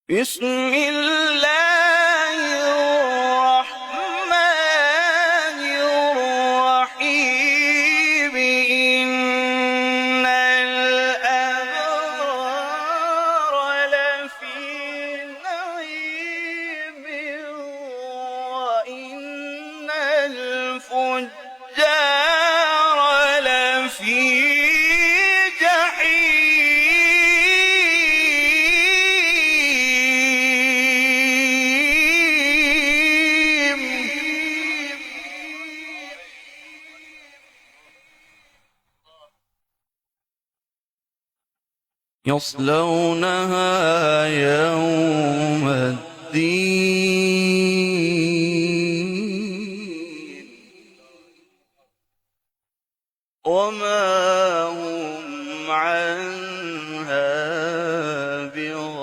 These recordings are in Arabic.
بسم الله الرحمن الرحيم إن الأبرار لفي نعيم وإن الفجار لفي يصلونها يوم الدين وما هم عنها بغائبين.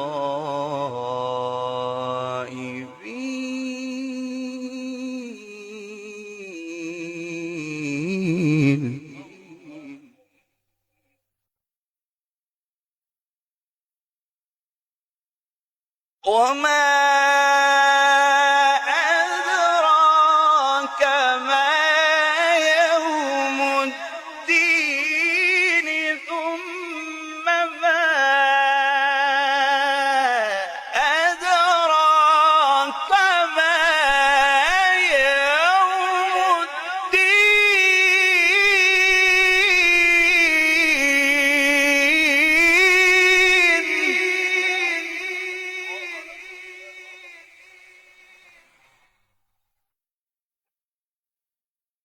وما أدراك ما يوم الدين ثم ما أدراك ما يوم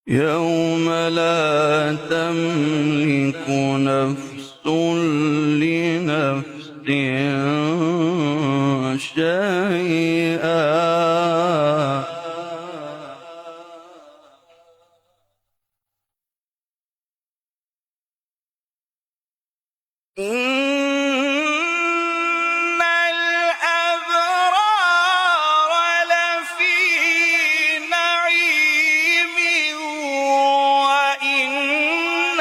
يوم لا تملك نفس لنفس شيئا إن الأبرار لفي نعيم وإن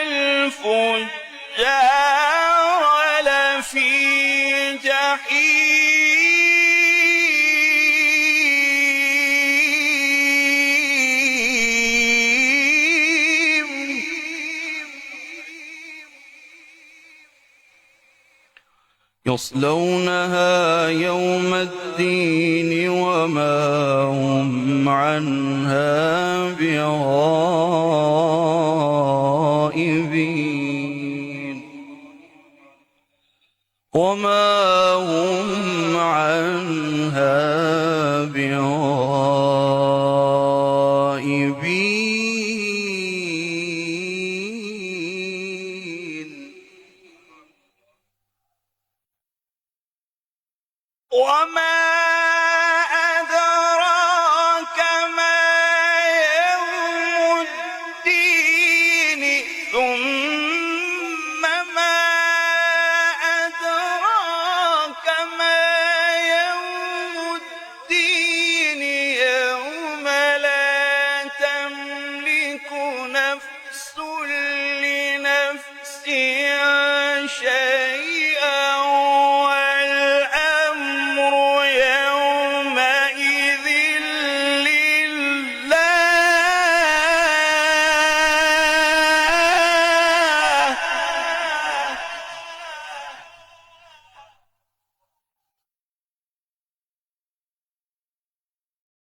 الفجار لفي جحيم. يصلونها يوم الدين وما هم عنها بغائبين. وما هم عنها بغائبين. وما